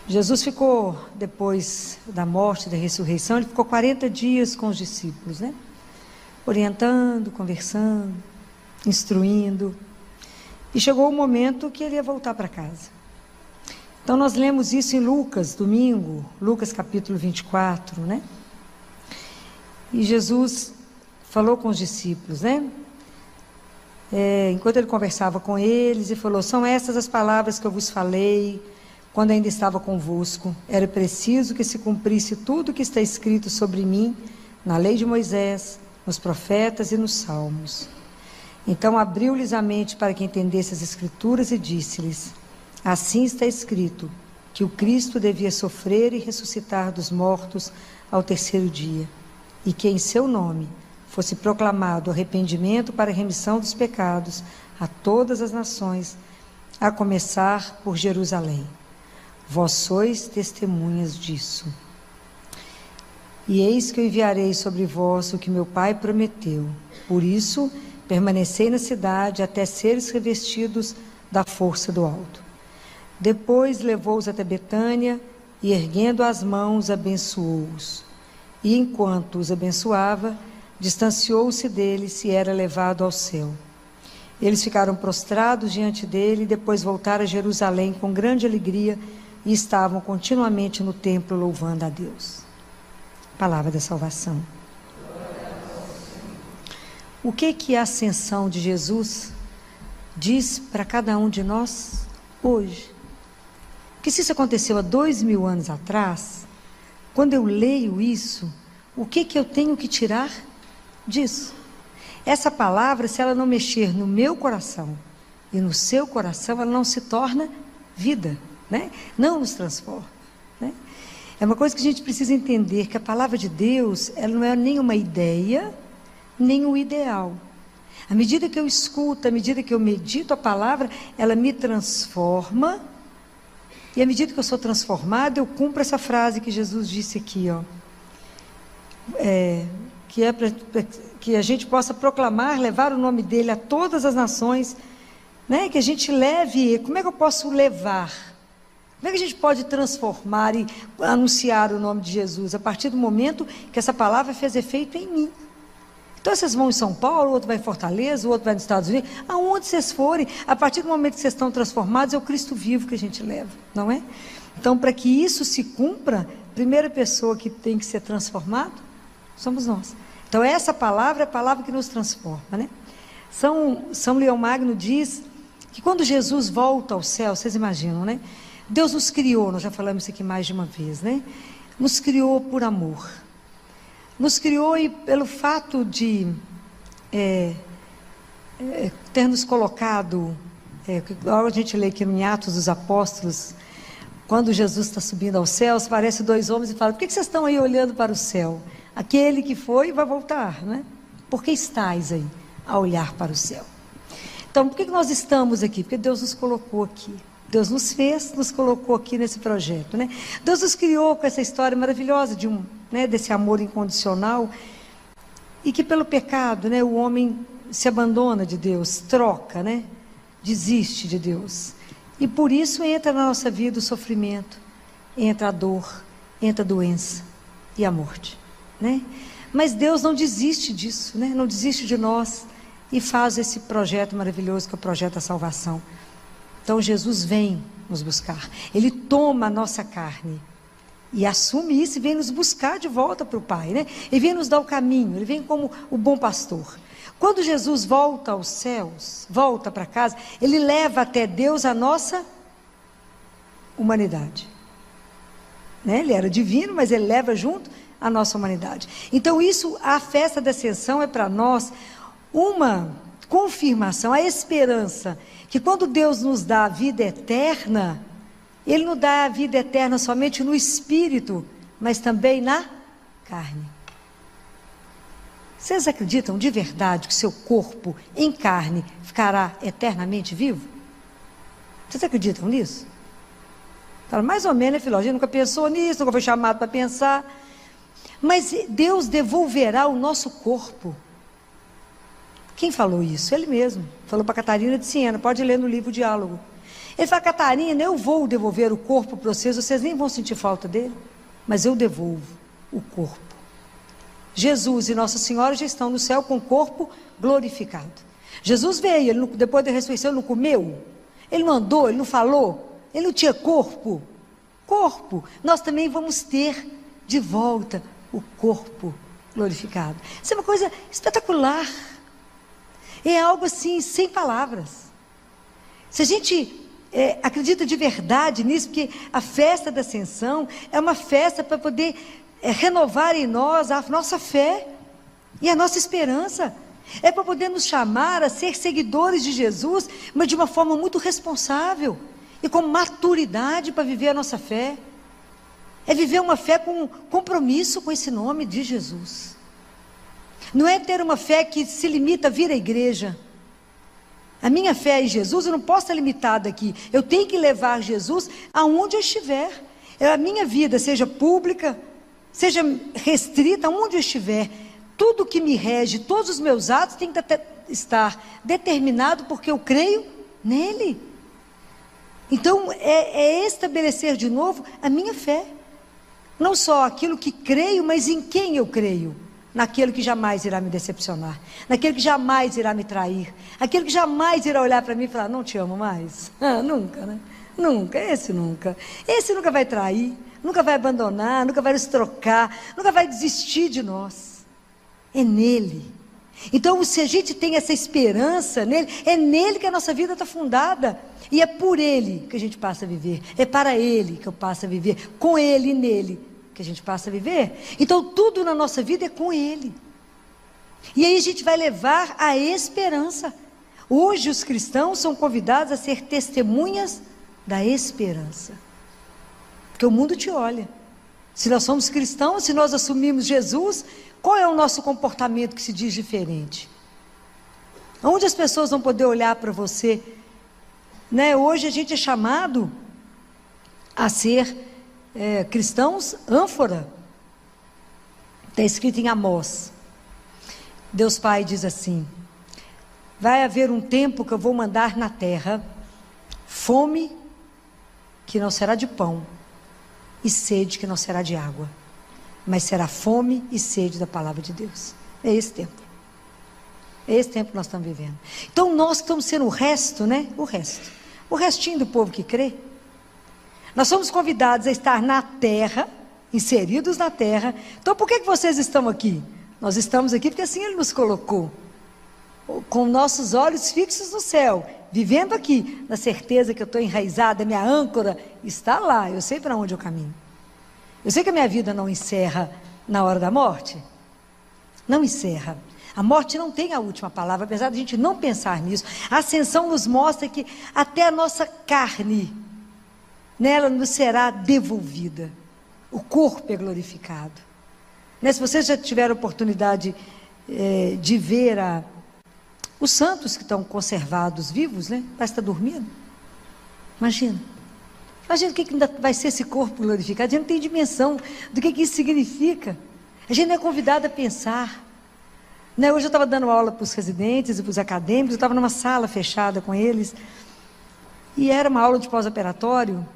Jesus ficou, depois da morte e da ressurreição, ele ficou 40 dias com os discípulos, né? Orientando, conversando, instruindo. E chegou o momento que ele ia voltar para casa. Então nós lemos isso em Lucas, domingo, Lucas capítulo 24, né? E Jesus falou com os discípulos, né? Enquanto ele conversava com eles, e falou: são estas as palavras que eu vos falei quando ainda estava convosco. Era preciso que se cumprisse tudo o que está escrito sobre mim na lei de Moisés, nos profetas e nos salmos. Então abriu-lhes a mente para que entendesse as escrituras e disse-lhes: assim está escrito, que o Cristo devia sofrer e ressuscitar dos mortos ao terceiro dia, e que em seu nome fosse proclamado arrependimento para a remissão dos pecados a todas as nações, a começar por Jerusalém. Vós sois testemunhas disso. E eis que eu enviarei sobre vós o que meu Pai prometeu. Por isso, permanecei na cidade até seres revestidos da força do alto. Depois levou-os até Betânia e, erguendo as mãos, abençoou-os. E enquanto os abençoava, distanciou-se deles e era levado ao céu. Eles ficaram prostrados diante dele e depois voltaram a Jerusalém com grande alegria e estavam continuamente no templo louvando a Deus. Palavra da salvação. O que a ascensão de Jesus diz para cada um de nós hoje? Porque se isso aconteceu há 2000 anos atrás, quando eu leio isso, o que eu tenho que tirar disso? Essa palavra, se ela não mexer no meu coração e no seu coração, ela não se torna vida, né? Não nos transforma, né? É uma coisa que a gente precisa entender, que a palavra de Deus, ela não é nem uma ideia, nem um ideal. À medida que eu escuto, à medida que eu medito a palavra, ela me transforma, e à medida que eu sou transformada, eu cumpro essa frase que Jesus disse aqui, ó. Que a gente possa proclamar, levar o nome dele a todas as nações, né? Que a gente leve. Como é que eu posso levar? Como é que a gente pode transformar e anunciar o nome de Jesus? A partir do momento que essa palavra fez efeito em mim. Então vocês vão em São Paulo, o outro vai em Fortaleza, o outro vai nos Estados Unidos, aonde vocês forem, a partir do momento que vocês estão transformados, é o Cristo vivo que a gente leva, não é? Então, para que isso se cumpra, a primeira pessoa que tem que ser transformado somos nós. Então essa palavra é a palavra que nos transforma, né? São Leão Magno diz que quando Jesus volta ao céu, vocês imaginam, né? Deus nos criou, nós já falamos isso aqui mais de uma vez, né? Nos criou por amor. Nos criou e pelo fato de ter nos colocado, a gente lê aqui em Atos dos Apóstolos, quando Jesus está subindo aos céus, parece dois homens e fala: por que vocês estão aí olhando para o céu? Aquele que foi vai voltar, né? Por que estáis aí a olhar para o céu? Então, por que nós estamos aqui? Porque Deus nos colocou aqui. Deus nos fez, nos colocou aqui nesse projeto, né? Deus nos criou com essa história maravilhosa desse amor incondicional, e que pelo pecado, né, o homem se abandona de Deus, troca, né? Desiste de Deus. E por isso entra na nossa vida o sofrimento, entra a dor, entra a doença e a morte, né? Mas Deus não desiste disso, né? Não desiste de nós e faz esse projeto maravilhoso que é o projeto da salvação. Então Jesus vem nos buscar, Ele toma a nossa carne e assume isso e vem nos buscar de volta para o Pai, né? Ele vem nos dar o caminho, Ele vem como o bom pastor. Quando Jesus volta aos céus, volta para casa, Ele leva até Deus a nossa humanidade, né? Ele era divino, mas Ele leva junto a nossa humanidade. Então isso, a festa da ascensão é para nós uma confirmação, a esperança, que quando Deus nos dá a vida eterna, Ele não dá a vida eterna somente no espírito, mas também na carne. Vocês acreditam de verdade que seu corpo em carne ficará eternamente vivo? Vocês acreditam nisso? Fala, mais ou menos, né, filho? A gente nunca pensou nisso, nunca foi chamado para pensar. Mas Deus devolverá o nosso corpo. Quem falou isso? Ele mesmo. Falou para Catarina de Siena, pode ler no livro Diálogo. Ele fala: Catarina, eu vou devolver o corpo para vocês nem vão sentir falta dele, mas eu devolvo o corpo. Jesus e Nossa Senhora já estão no céu com o corpo glorificado. Jesus veio, ele não, depois da ressurreição, ele não comeu, ele não andou, ele não falou, ele não tinha corpo. Nós também vamos ter de volta o corpo glorificado. Isso é uma coisa espetacular. É algo assim, sem palavras. Se a gente acredita de verdade nisso, porque a festa da Ascensão é uma festa para poder renovar em nós a nossa fé e a nossa esperança. É para poder nos chamar a ser seguidores de Jesus, mas de uma forma muito responsável e com maturidade para viver a nossa fé. É viver uma fé com compromisso com esse nome de Jesus. Não é ter uma fé que se limita a vir à igreja. A minha fé em Jesus, eu não posso estar limitada aqui. Eu tenho que levar Jesus aonde eu estiver. A minha vida, seja pública, seja restrita, aonde eu estiver. Tudo que me rege, todos os meus atos tem que estar determinado porque eu creio nele. Então, é estabelecer de novo a minha fé. Não só aquilo que creio, mas em quem eu creio. Naquele que jamais irá me decepcionar, naquele que jamais irá me trair, aquele que jamais irá olhar para mim e falar: não te amo mais. Nunca, né? Nunca, esse nunca vai trair, nunca vai abandonar, nunca vai nos trocar, nunca vai desistir de nós. É nele. Então, se a gente tem essa esperança nele, é nele que a nossa vida está fundada, e é por ele que a gente passa a viver, é para ele que eu passo a viver, com ele e nele que a gente passa a viver. Então tudo na nossa vida é com ele, e aí a gente vai levar a esperança. Hoje os cristãos são convidados a ser testemunhas da esperança, porque o mundo te olha. Se nós somos cristãos, se nós assumimos Jesus, qual é o nosso comportamento que se diz diferente? Onde as pessoas vão poder olhar para você, né? Hoje a gente é chamado a ser cristãos ânfora. Está escrito em Amós. Deus Pai diz assim: vai haver um tempo que eu vou mandar na terra fome que não será de pão, e sede que não será de água, mas será fome e sede da palavra de Deus. É esse tempo. É esse tempo que nós estamos vivendo. Então nós estamos sendo o resto, né? O restinho do povo que crê. Nós somos convidados a estar na terra, inseridos na terra. Então por que vocês estão aqui? Nós estamos aqui porque assim Ele nos colocou, com nossos olhos fixos no céu, vivendo aqui, na certeza que eu estou enraizada, minha âncora está lá, eu sei para onde eu caminho. Eu sei que a minha vida não encerra na hora da morte. Não encerra. A morte não tem a última palavra, apesar de a gente não pensar nisso. A ascensão nos mostra que até a nossa carne, nela nos será devolvida. O corpo é glorificado. Né? Se vocês já tiveram oportunidade de ver os santos que estão conservados vivos, né? Parece que está dormindo. Imagina o que ainda vai ser esse corpo glorificado. A gente não tem dimensão do que isso significa. A gente não é convidado a pensar. Né? Hoje eu estava dando aula para os residentes e para os acadêmicos, eu estava numa sala fechada com eles, e era uma aula de pós-operatório,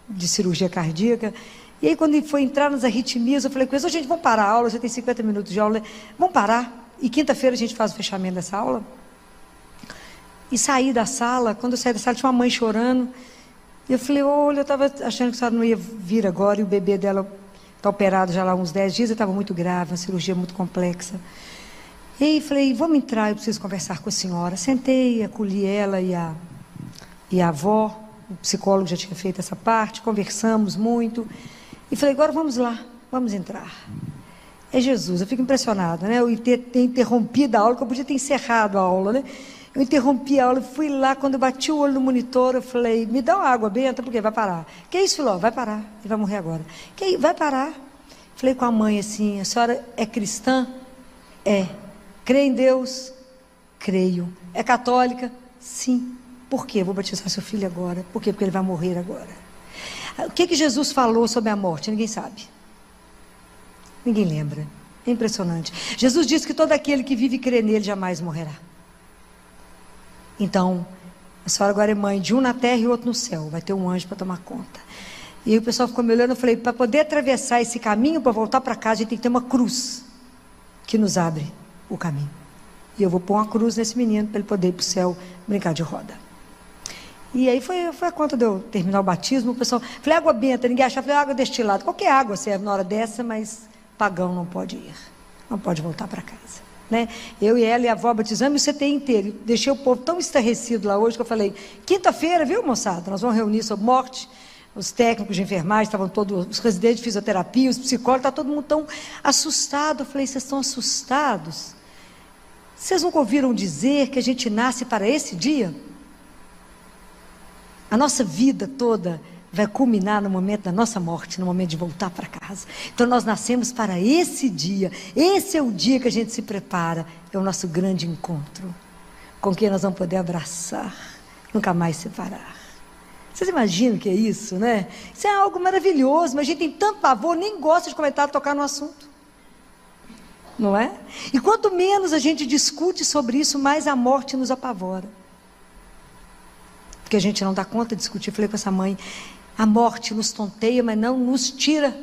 de cirurgia cardíaca. E aí quando foi entrar nas arritmias, eu falei com eles: gente, vamos parar a aula, já tem 50 minutos de aula, vamos parar, e quinta-feira a gente faz o fechamento dessa aula. E saí da sala. Quando eu saí da sala tinha uma mãe chorando, e eu falei: olha, eu estava achando que a senhora não ia vir agora, e o bebê dela está operado já lá uns 10 dias, e estava muito grave, uma cirurgia muito complexa. E aí falei: vamos entrar, eu preciso conversar com a senhora. Sentei, acolhi ela e a avó, o psicólogo já tinha feito essa parte, conversamos muito, e falei: agora vamos lá, vamos entrar. É Jesus. Eu fico impressionada, né? Eu ter interrompido a aula, que eu podia ter encerrado a aula, né? Eu interrompi a aula, fui lá, quando eu bati o olho no monitor, eu falei: me dá uma água benta, porque vai parar. Que isso, filó? Vai parar, ele vai morrer agora. Que vai parar. Falei com a mãe assim: a senhora é cristã? É. Crê em Deus? Creio. É católica? Sim. Por quê? Vou batizar seu filho agora. Por quê? Porque ele vai morrer agora. O que Jesus falou sobre a morte? Ninguém sabe. Ninguém lembra. É impressionante. Jesus disse que todo aquele que vive e crê nele jamais morrerá. Então, A senhora agora é mãe de um na terra e outro no céu. Vai ter um anjo para tomar conta. E aí o pessoal ficou me olhando, eu falei, para poder atravessar esse caminho, para voltar para casa, a gente tem que ter uma cruz que nos abre o caminho. E eu vou pôr uma cruz nesse menino para ele poder ir para o céu brincar de roda. E aí foi a conta de eu terminar o batismo. O pessoal, falei, água benta, ninguém achava, falei, água destilada. Qualquer água serve na hora dessa, mas pagão não pode ir, não pode voltar para casa. Né? Eu e ela e a avó batizamos o CTI inteiro. Deixei o povo tão estarrecido lá hoje que eu falei, quinta-feira, viu, moçada? Nós vamos reunir sobre morte. Os técnicos de enfermagem estavam todos, os residentes de fisioterapia, os psicólogos, está todo mundo tão assustado. Eu falei, vocês estão assustados? Vocês nunca ouviram dizer que a gente nasce para esse dia? A nossa vida toda vai culminar no momento da nossa morte, no momento de voltar para casa. Então nós nascemos para esse dia. Esse é o dia que a gente se prepara. É o nosso grande encontro, com quem nós vamos poder abraçar, nunca mais separar. Vocês imaginam o que é isso, né? Isso é algo maravilhoso, mas a gente tem tanto pavor, nem gosta de comentar, tocar no assunto. Não é? E quanto menos a gente discute sobre isso, mais a morte nos apavora. Porque a gente não dá conta de discutir. Eu falei com essa mãe, a morte nos tonteia, mas não nos tira.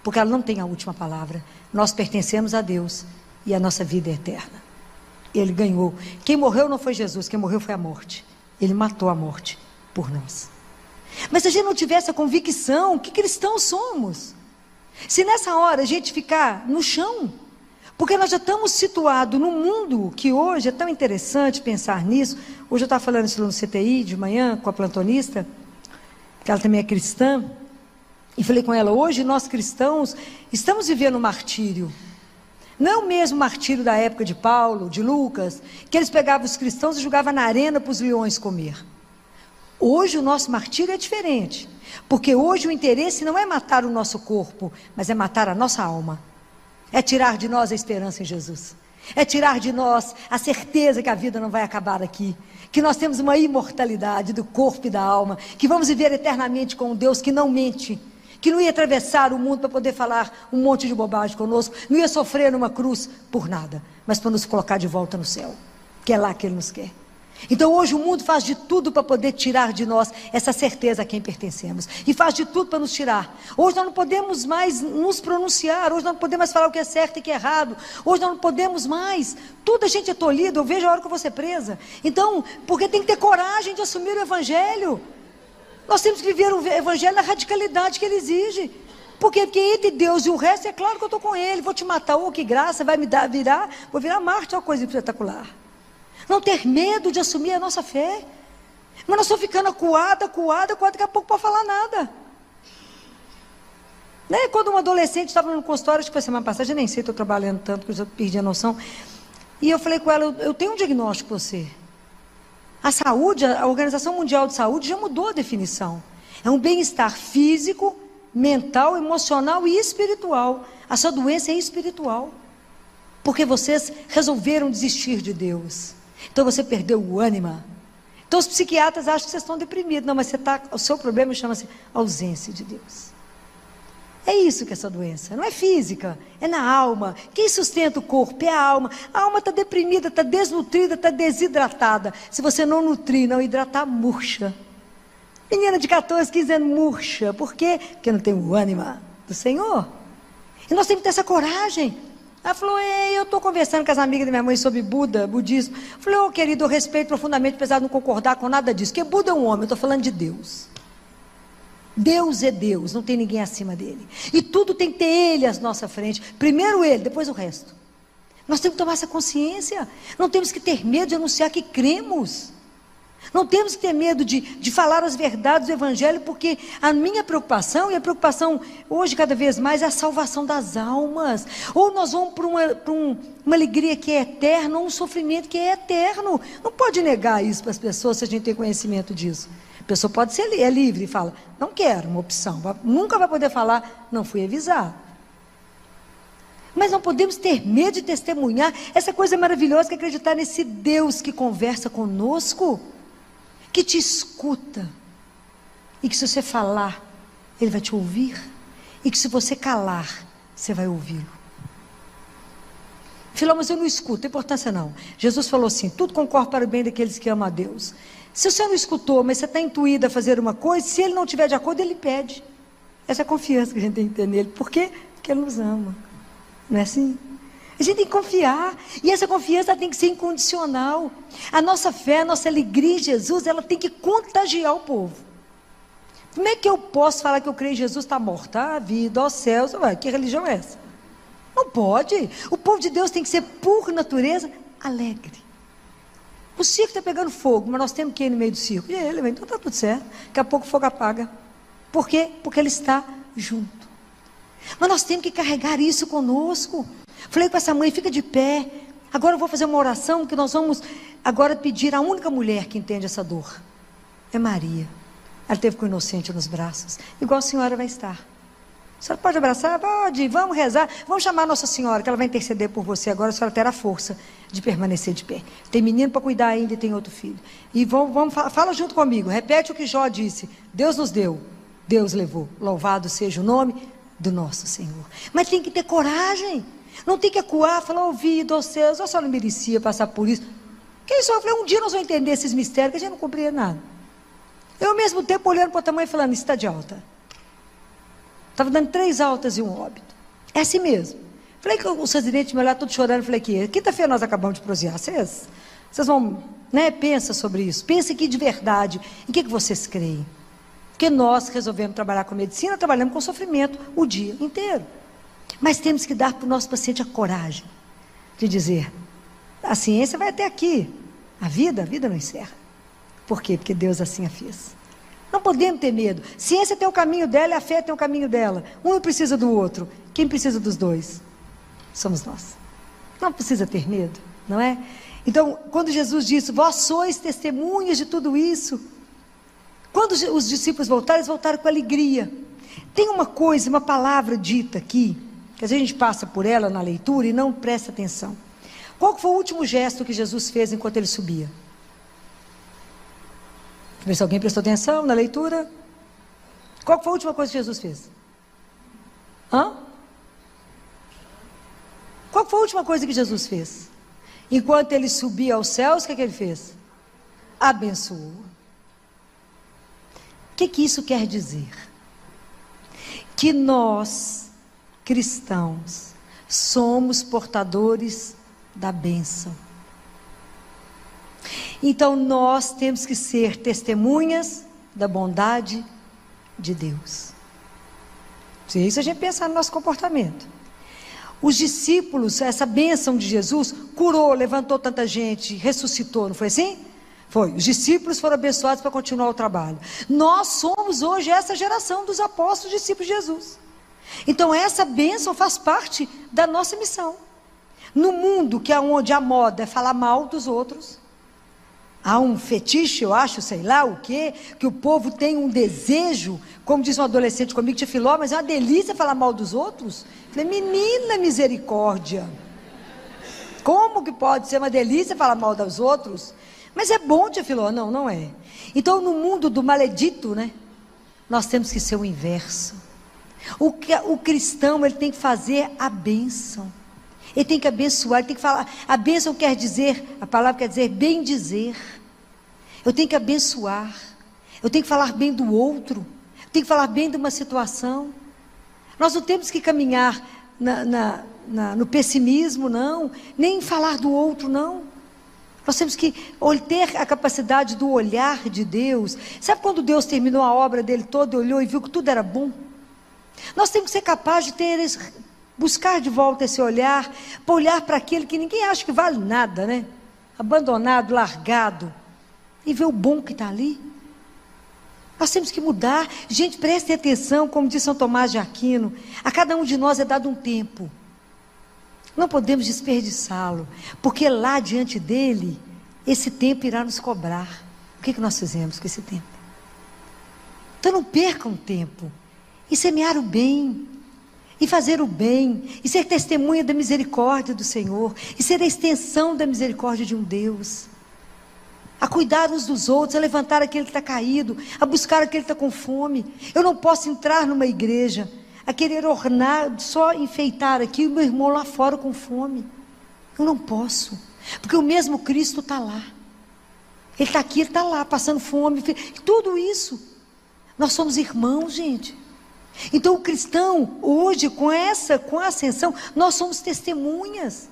Porque ela não tem a última palavra. Nós pertencemos a Deus e a nossa vida é eterna. Ele ganhou. Quem morreu não foi Jesus, quem morreu foi a morte. Ele matou a morte por nós. Mas se a gente não tiver essa convicção, que cristãos somos? Se nessa hora a gente ficar no chão, porque nós já estamos situados num mundo que hoje é tão interessante pensar nisso. Hoje eu estava falando isso no CTI de manhã com a plantonista, que ela também é cristã, e falei com ela, hoje nós cristãos estamos vivendo um martírio. Não é o mesmo martírio da época de Paulo, de Lucas, que eles pegavam os cristãos e jogavam na arena para os leões comer. Hoje o nosso martírio é diferente, porque hoje o interesse não é matar o nosso corpo, mas é matar a nossa alma. É tirar de nós a esperança em Jesus. É tirar de nós a certeza que a vida não vai acabar aqui. Que nós temos uma imortalidade do corpo e da alma. Que vamos viver eternamente com um Deus que não mente. Que não ia atravessar o mundo para poder falar um monte de bobagem conosco. Não ia sofrer numa cruz por nada. Mas para nos colocar de volta no céu. Que é lá que Ele nos quer. Então hoje o mundo faz de tudo para poder tirar de nós essa certeza a quem pertencemos. E faz de tudo para nos tirar. Hoje nós não podemos mais nos pronunciar. Hoje nós não podemos mais falar o que é certo e o que é errado. Hoje nós não podemos mais. Tudo a gente é tolhido. Eu vejo a hora que eu vou ser presa. Então, porque tem que ter coragem de assumir o Evangelho. Nós temos que viver o Evangelho na radicalidade que ele exige. Porque entre Deus e o resto, é claro que eu estou com ele. Vou te matar, oh, que graça, vai me dar, vou virar Marte, é uma coisa espetacular. Não ter medo de assumir a nossa fé. Mas nós estamos ficando acuada, daqui a pouco não pode falar nada. Né? Quando um adolescente estava no consultório, acho que foi semana passada, eu nem sei, estou trabalhando tanto que eu já perdi a noção. E eu falei com ela, eu tenho um diagnóstico para você. A saúde, a Organização Mundial de Saúde já mudou a definição. É um bem-estar físico, mental, emocional e espiritual. A sua doença é espiritual. Porque vocês resolveram desistir de Deus. Então você perdeu o ânimo. Então os psiquiatras acham que vocês estão deprimidos. Não, mas o seu problema chama-se ausência de Deus. É isso que é essa doença. Não é física, é na alma. Quem sustenta o corpo é a alma. A alma está deprimida, está desnutrida, está desidratada. Se você não nutrir, não hidratar, murcha. Menina de 14, 15 anos murcha. Por quê? Porque não tem o ânimo do Senhor. E nós temos que ter essa coragem. Ela falou, eu estou conversando com as amigas da minha mãe sobre budismo. Eu falei, querido, eu respeito profundamente, apesar de não concordar com nada disso. Porque Buda é um homem, eu estou falando de Deus. Deus é Deus, não tem ninguém acima dele. E tudo tem que ter Ele à nossa frente. Primeiro Ele, depois o resto. Nós temos que tomar essa consciência. Não temos que ter medo de anunciar que cremos. Não temos que ter medo de falar as verdades do Evangelho, porque a minha preocupação, e a preocupação hoje cada vez mais, é a salvação das almas. Ou nós vamos para uma alegria que é eterna, ou um sofrimento que é eterno. Não pode negar isso para as pessoas, se a gente tem conhecimento disso. A pessoa pode ser livre e fala, não quero uma opção. Nunca vai poder falar, não fui avisado. Mas não podemos ter medo de testemunhar essa coisa maravilhosa que é acreditar nesse Deus que conversa conosco, que te escuta, e que se você falar, Ele vai te ouvir, e que se você calar, você vai ouvi-lo. Filó, mas eu não escuto, não tem importância não. Jesus falou assim, tudo concorre para o bem daqueles que amam a Deus. Se você não escutou, mas você está intuído a fazer uma coisa, se ele não estiver de acordo, ele pede. Essa é a confiança que a gente tem que ter nele. Por quê? Porque ele nos ama. Não é assim? A gente tem que confiar. E essa confiança tem que ser incondicional. A nossa fé, a nossa alegria em Jesus, ela tem que contagiar o povo. Como é que eu posso falar que eu creio em Jesus, está morta? A vida, aos céus, que religião é essa? Não pode. O povo de Deus tem que ser, por natureza, alegre. O circo está pegando fogo, mas nós temos que ir no meio do circo. E ele, então está tudo certo. Daqui a pouco o fogo apaga. Por quê? Porque ele está junto. Mas nós temos que carregar isso conosco. Falei com essa mãe, fica de pé. Agora eu vou fazer uma oração que nós vamos agora pedir à única mulher que entende essa dor. É Maria. Ela teve com o inocente nos braços. Igual a senhora vai estar. A senhora pode abraçar? Pode, vamos rezar. Vamos chamar a Nossa Senhora, que ela vai interceder por você. Agora a senhora terá força de permanecer de pé. Tem menino para cuidar ainda e tem outro filho. E fala junto comigo. Repete o que Jó disse. Deus nos deu, Deus levou. Louvado seja o nome do nosso Senhor. Mas tem que ter coragem. Não tem que acuar, falar, ouvido, aos céus. A senhora não merecia passar por isso. Quem só falou, um dia nós vamos entender esses mistérios, que a gente não compreende nada. Eu ao mesmo tempo olhando para o tamanho e falando, isso está de alta. Estava dando 3 altas e um óbito. É assim mesmo. Falei que os residentes me olharam todos chorando. Falei que quinta-feira nós acabamos de prosear. Vocês vão, né? Pensa sobre isso. Pensa aqui de verdade. Em que vocês creem? Porque nós resolvemos trabalhar com medicina, trabalhamos com sofrimento o dia inteiro. Mas temos que dar para o nosso paciente a coragem de dizer, a ciência vai até aqui. A vida não encerra. Por quê? Porque Deus assim a fez. Não podemos ter medo. Ciência tem o caminho dela e a fé tem o caminho dela. Um precisa do outro. Quem precisa dos dois? Somos nós. Não precisa ter medo, não é? Então, quando Jesus disse, vós sois testemunhas de tudo isso. Quando os discípulos voltaram, eles voltaram com alegria. Tem uma coisa, uma palavra dita aqui, que às vezes a gente passa por ela na leitura e não presta atenção. Qual foi o último gesto que Jesus fez enquanto ele subia? Ver se alguém prestou atenção na leitura. Qual foi a última coisa que Jesus fez? Qual foi a última coisa que Jesus fez? Enquanto ele subia aos céus, o que ele fez? Abençoou. O que isso quer dizer? Que nós, cristãos, somos portadores da bênção. Então nós temos que ser testemunhas da bondade de Deus. Se isso a gente pensar no nosso comportamento. Os discípulos, essa bênção de Jesus, curou, levantou tanta gente, ressuscitou, não foi assim? Foi. Os discípulos foram abençoados para continuar o trabalho. Nós somos hoje essa geração dos apóstolos, discípulos de Jesus. Então essa bênção faz parte da nossa missão. No mundo que é onde a moda é falar mal dos outros, há um fetiche, eu acho, sei lá o quê, que o povo tem um desejo, como diz um adolescente comigo, tia Filó, mas é uma delícia falar mal dos outros. Falei, menina misericórdia, como que pode ser uma delícia falar mal dos outros? Mas é bom, tia Filó. Não, não é. Então no mundo do maledito, né, nós temos que ser o inverso. O cristão, ele tem que fazer a bênção. Ele tem que abençoar, ele tem que falar. A bênção quer dizer, a palavra quer dizer bem dizer. Eu tenho que abençoar. Eu tenho que falar bem do outro. Eu tenho que falar bem de uma situação. Nós não temos que caminhar no pessimismo, não. Nem falar do outro, não. Nós temos que ter a capacidade do olhar de Deus. Sabe quando Deus terminou a obra dele toda, olhou e viu que tudo era bom? Nós temos que ser capazes de buscar de volta esse olhar, para olhar para aquele que ninguém acha que vale nada, né? Abandonado, largado, e ver o bom que está ali. Nós temos que mudar. Gente, prestem atenção, como diz São Tomás de Aquino, a cada um de nós é dado um tempo. Não podemos desperdiçá-lo, porque lá diante dele, esse tempo irá nos cobrar. O que nós fizemos com esse tempo? Então não percam tempo, e semear o bem, e fazer o bem, e ser testemunha da misericórdia do Senhor, e ser a extensão da misericórdia de um Deus, a cuidar uns dos outros, a levantar aquele que está caído, a buscar aquele que está com fome. Eu não posso entrar numa igreja, a querer ornar, só enfeitar aqui, o meu irmão lá fora com fome. Eu não posso, porque o mesmo Cristo está lá. Ele está aqui, ele está lá, passando fome, tudo isso. Nós somos irmãos, gente. Então o cristão, hoje, com a ascensão, nós somos testemunhas.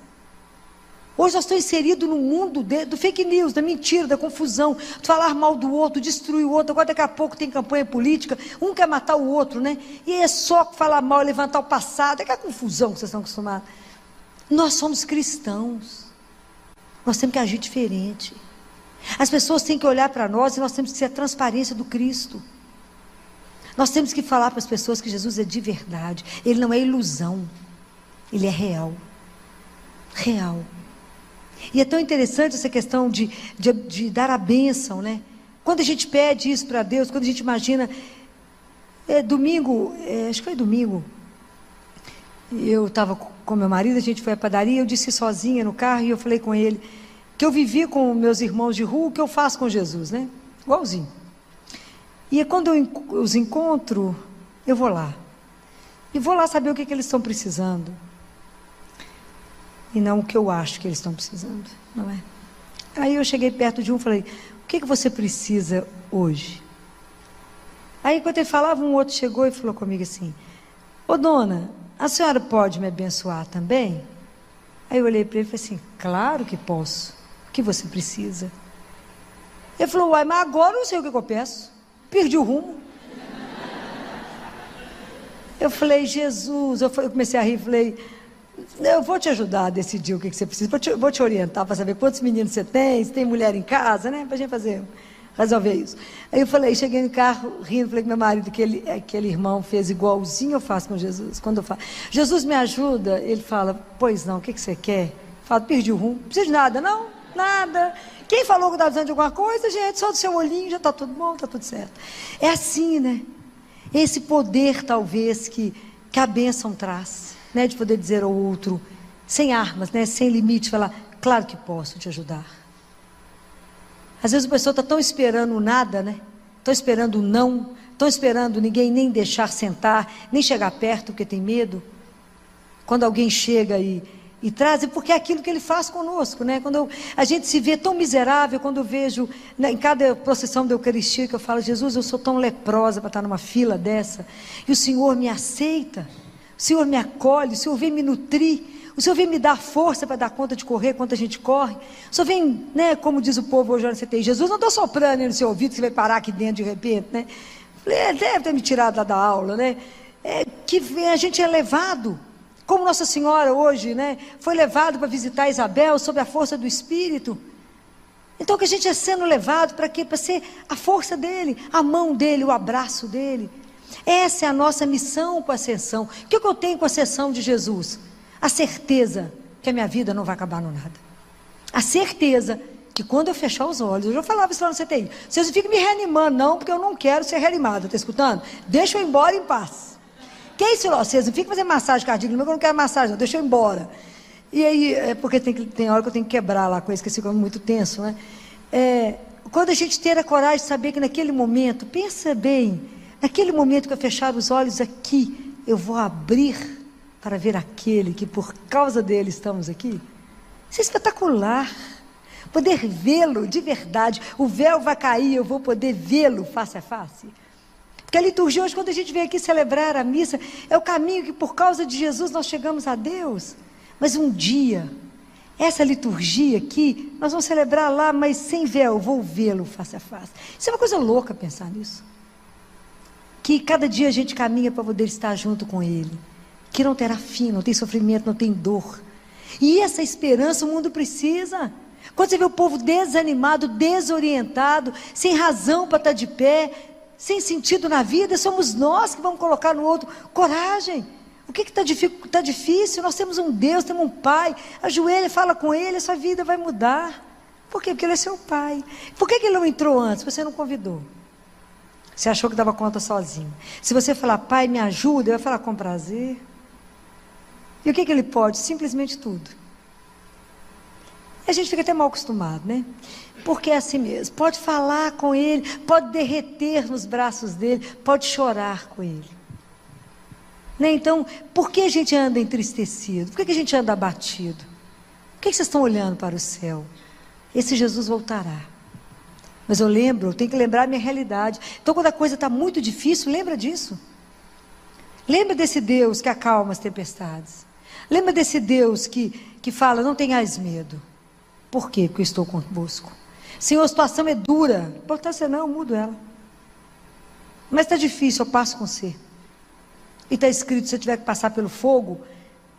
Hoje nós estamos inseridos no mundo do fake news, da mentira, da confusão, de falar mal do outro, destruir o outro. Agora daqui a pouco tem campanha política, um quer matar o outro, né? E é só falar mal, levantar o passado, é aquela confusão que vocês estão acostumados. Nós somos cristãos, nós temos que agir diferente. As pessoas têm que olhar para nós e nós temos que ser a transparência do Cristo. Nós temos que falar para as pessoas que Jesus é de verdade. Ele não é ilusão, ele é real. Real. E é tão interessante essa questão de dar a bênção, né? Quando a gente pede isso para Deus, quando a gente imagina, acho que foi domingo, eu estava com meu marido, a gente foi à padaria, eu disse sozinha no carro, e eu falei com ele, que eu vivi com meus irmãos de rua, o que eu faço com Jesus, né? Igualzinho. E quando eu os encontro, eu vou lá. E vou lá saber o que eles estão precisando. E não o que eu acho que eles estão precisando, não é? Aí eu cheguei perto de um e falei, o que você precisa hoje? Aí enquanto ele falava, um outro chegou e falou comigo assim, ô dona, a senhora pode me abençoar também? Aí eu olhei para ele e falei assim, claro que posso, o que você precisa? Ele falou, uai, mas agora eu não sei o que eu peço, perdi o rumo. Eu falei, Jesus, eu comecei a rir, falei, eu vou te ajudar a decidir o que você precisa, vou te orientar para saber quantos meninos você tem, se tem mulher em casa, né, para a gente resolver isso. Aí eu falei, cheguei no carro rindo, falei com meu marido que aquele irmão fez igualzinho eu faço com Jesus. Quando eu falo, Jesus me ajuda, ele fala, pois não, o que você quer? Eu falo, perdi o rumo, não precisa de nada, não, nada. Quem falou que estava precisando de alguma coisa, gente, só do seu olhinho já está tudo bom, está tudo certo. É assim, né? Esse poder, talvez, que a bênção traz, né? De poder dizer ao outro, sem armas, né? Sem limite, falar, claro que posso te ajudar. Às vezes a pessoa está tão esperando nada, né? Estão esperando não, estão esperando ninguém nem deixar sentar, nem chegar perto porque tem medo. Quando alguém chega e traz, porque é aquilo que ele faz conosco, né? Quando a gente se vê tão miserável, quando eu vejo, né, em cada procissão da Eucaristia, que eu falo, Jesus, eu sou tão leprosa para estar numa fila dessa, e o Senhor me aceita, o Senhor me acolhe, o Senhor vem me nutrir, o Senhor vem me dar força para dar conta de correr quanto a gente corre, o Senhor vem, né, como diz o povo hoje na CTI, Jesus, não estou soprando no seu ouvido, que você vai parar aqui dentro de repente, né? Deve ter me tirado lá da aula, né? Que a gente é levado, como Nossa Senhora hoje, né, foi levado para visitar Isabel sob a força do Espírito. Então que a gente é sendo levado para quê? Para ser a força dele, a mão dele, o abraço dele. Essa é a nossa missão com a ascensão. O que eu tenho com a ascensão de Jesus? A certeza que a minha vida não vai acabar no nada. A certeza que quando eu fechar os olhos, eu já falava isso lá no CTI, vocês não ficam me reanimando não, porque eu não quero ser reanimado, está escutando? Deixa eu ir embora em paz. Que é isso, vocês não ficam fazendo massagem cardíaca, eu não quero massagem, não, deixa eu ir embora. E aí, porque tem hora que eu tenho que quebrar lá com isso, que eles ficam muito tenso, né? Quando a gente ter a coragem de saber que naquele momento, pensa bem, naquele momento que eu fechar os olhos aqui, eu vou abrir para ver aquele que por causa dele estamos aqui. Isso é espetacular. Poder vê-lo de verdade, o véu vai cair, eu vou poder vê-lo face a face. Porque a liturgia hoje, quando a gente vem aqui celebrar a missa, é o caminho que por causa de Jesus nós chegamos a Deus. Mas um dia, essa liturgia aqui, nós vamos celebrar lá, mas sem véu, vou vê-lo face a face. Isso é uma coisa louca pensar nisso. Que cada dia a gente caminha para poder estar junto com Ele. Que não terá fim, não tem sofrimento, não tem dor. E essa esperança o mundo precisa. Quando você vê o povo desanimado, desorientado, sem razão para estar de pé, sem sentido na vida, somos nós que vamos colocar no outro coragem. O que está difícil? Nós temos um Deus, temos um Pai. Ajoelha, fala com Ele, a sua vida vai mudar. Por quê? Porque Ele é seu Pai. Por que Ele não entrou antes? Você não convidou. Você achou que dava conta sozinho. Se você falar, Pai, me ajuda, Ele vai falar com prazer. E o que Ele pode? Simplesmente tudo. A gente fica até mal acostumado, né? Porque é assim mesmo, pode falar com Ele, pode derreter nos braços dEle, pode chorar com Ele. Né? Então, por que a gente anda entristecido? Por que a gente anda abatido? Por que vocês estão olhando para o céu? Esse Jesus voltará. Mas eu lembro, eu tenho que lembrar a minha realidade. Então, quando a coisa está muito difícil, lembra disso. Lembra desse Deus que acalma as tempestades. Lembra desse Deus que fala, não tenhais medo. Por quê? Porque eu estou convosco. Senhor, a situação é dura. A importância não, eu mudo ela. Mas está difícil, eu passo com você. E está escrito, se eu tiver que passar pelo fogo,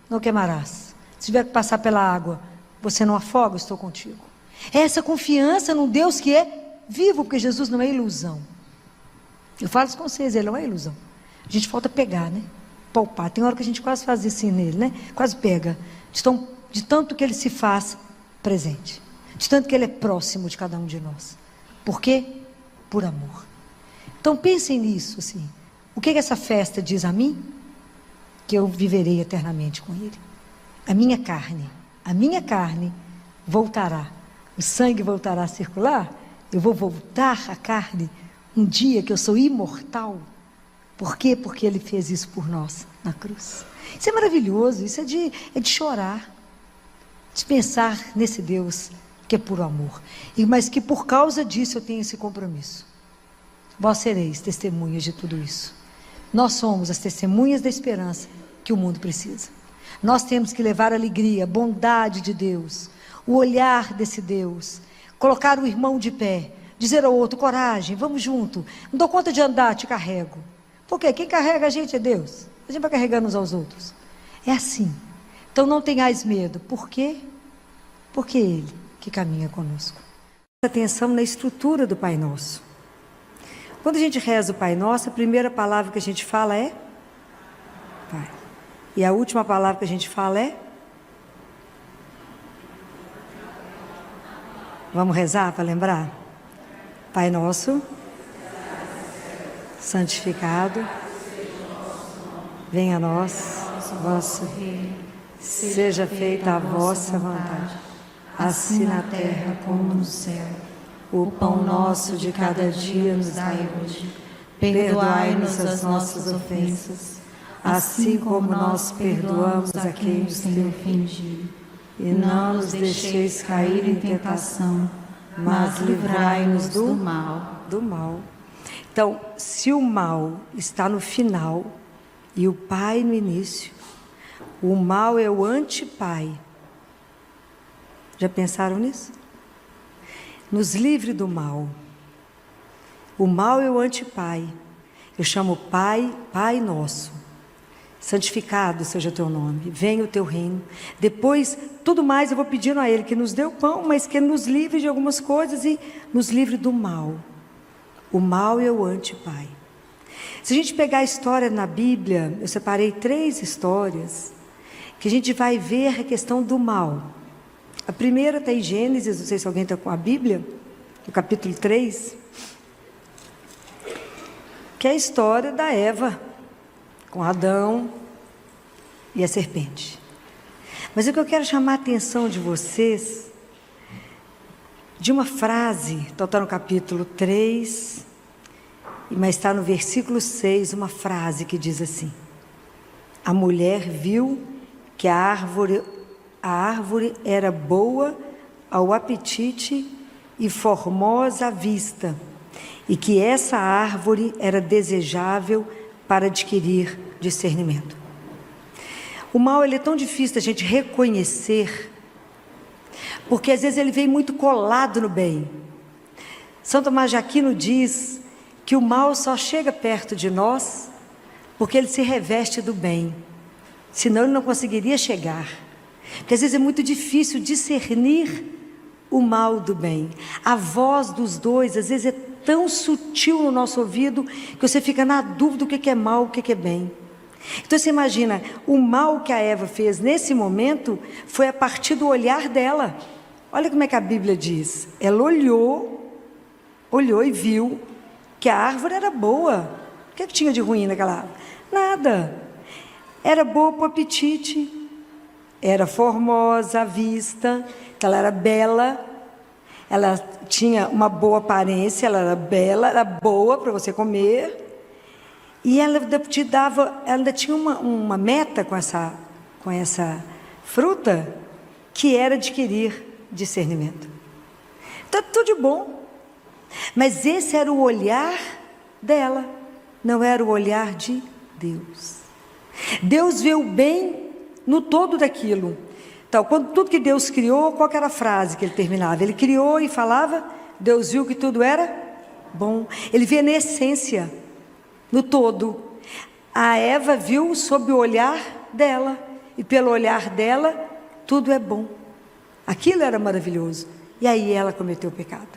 não queimarás. Se tiver que passar pela água, você não afoga, eu estou contigo. É essa confiança num Deus que é vivo, porque Jesus não é ilusão. Eu falo isso com vocês, ele não é ilusão. A gente falta pegar, né? Palpar. Tem hora que a gente quase faz assim nele, né? Quase pega. De tanto que ele se faz presente. De tanto que ele é próximo de cada um de nós. Por quê? Por amor. Então pensem nisso, assim. O que essa festa diz a mim? Que eu viverei eternamente com ele. A minha carne voltará. O sangue voltará a circular. Eu vou voltar à carne um dia que eu sou imortal. Por quê? Porque ele fez isso por nós na cruz. Isso é maravilhoso, isso é de chorar. De pensar nesse Deus que é puro amor. Mas que por causa disso eu tenho esse compromisso. Vós sereis testemunhas de tudo isso. Nós somos as testemunhas da esperança que o mundo precisa. Nós temos que levar a alegria, a bondade de Deus, o olhar desse Deus, colocar o irmão de pé, dizer ao outro, coragem, vamos junto, não dou conta de andar, te carrego. Por quê? Quem carrega a gente é Deus. A gente vai carregando uns aos outros. É assim. Então não tenhais medo. Por quê? Porque Ele que caminha conosco. Presta atenção na estrutura do Pai Nosso. Quando a gente reza o Pai Nosso, a primeira palavra que a gente fala é Pai. E a última palavra que a gente fala é? Vamos rezar para lembrar? Pai Nosso, santificado, venha a nós, vosso reino, seja feita a vossa vontade, assim na terra como no céu. O pão nosso de cada dia nos dai hoje. Perdoai-nos as nossas ofensas, assim como nós perdoamos a quem nos tem ofendido. E não nos deixeis cair em tentação, mas livrai-nos do mal. Do mal. Então, se o mal está no final e o Pai no início, o mal é o antipai. Já pensaram nisso? Nos livre do mal. O mal é o antipai. Eu chamo Pai, Pai Nosso. Santificado seja o teu nome, venha o teu reino. Depois, tudo mais eu vou pedindo a Ele que nos dê o pão, mas que Ele nos livre de algumas coisas e nos livre do mal. O mal é o antipai. Se a gente pegar a história na Bíblia, eu separei 3 histórias, que a gente vai ver a questão do mal. A primeira está em Gênesis, não sei se alguém está com a Bíblia, no capítulo 3, que é a história da Eva, com Adão e a serpente. Mas o que eu quero chamar a atenção de vocês, de uma frase, está no capítulo 3, mas está no versículo 6, uma frase que diz assim: a mulher viu que a árvore era boa ao apetite e formosa à vista, e que essa árvore era desejável para adquirir discernimento. O mal, ele é tão difícil da gente reconhecer, porque às vezes ele vem muito colado no bem. São Tomás de Aquino diz que o mal só chega perto de nós porque ele se reveste do bem, senão ele não conseguiria chegar. Porque às vezes é muito difícil discernir o mal do bem. A voz dos dois às vezes é tão sutil no nosso ouvido que você fica na dúvida do que é mal, o que é bem. Então você imagina, o mal que a Eva fez nesse momento foi a partir do olhar dela. Olha como é que a Bíblia diz. Ela olhou e viu que a árvore era boa. O que tinha de ruim naquela árvore? Nada. Era boa para o apetite, era formosa à vista, ela era bela, ela tinha uma boa aparência, ela era bela, era boa para você comer, e ela te dava, ela ainda tinha uma meta com essa fruta, que era adquirir discernimento. Então, tudo de bom. Mas esse era o olhar dela, não era o olhar de Deus. Deus vê o bem no todo daquilo. Então, quando tudo que Deus criou, qual que era a frase que ele terminava? Ele criou e falava, Deus viu que tudo era bom. Ele vê na essência, no todo. A Eva viu sob o olhar dela, e pelo olhar dela, tudo é bom. Aquilo era maravilhoso. E aí ela cometeu o pecado.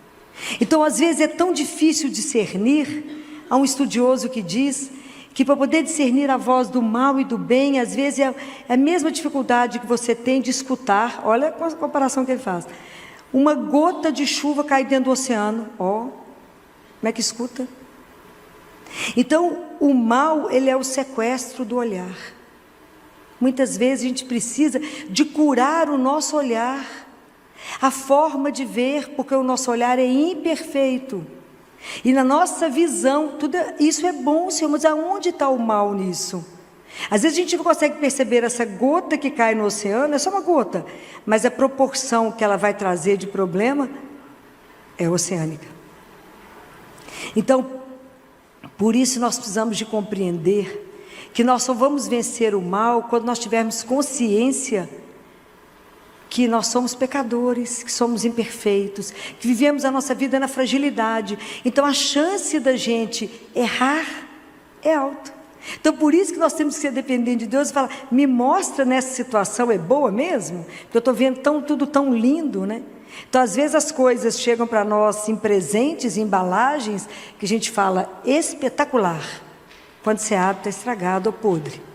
Então, às vezes é tão difícil discernir. Há um estudioso que diz que para poder discernir a voz do mal e do bem, às vezes é a mesma dificuldade que você tem de escutar. Olha a comparação que ele faz. Uma gota de chuva cai dentro do oceano. Como é que escuta? Então, o mal, ele é o sequestro do olhar. Muitas vezes a gente precisa de curar o nosso olhar, a forma de ver, porque o nosso olhar é imperfeito. E na nossa visão, tudo isso é bom, Senhor, mas aonde está o mal nisso? Às vezes a gente não consegue perceber essa gota que cai no oceano, é só uma gota, mas a proporção que ela vai trazer de problema é oceânica. Então, por isso nós precisamos de compreender que nós só vamos vencer o mal quando nós tivermos consciência que nós somos pecadores, que somos imperfeitos, que vivemos a nossa vida na fragilidade. Então a chance da gente errar é alta. Então por isso que nós temos que ser dependentes de Deus e falar, me mostra nessa situação, é boa mesmo? Porque eu estou vendo tudo tão lindo, né? Então às vezes as coisas chegam para nós em presentes, em embalagens, que a gente fala, espetacular. Quando você abre, está estragado ou podre.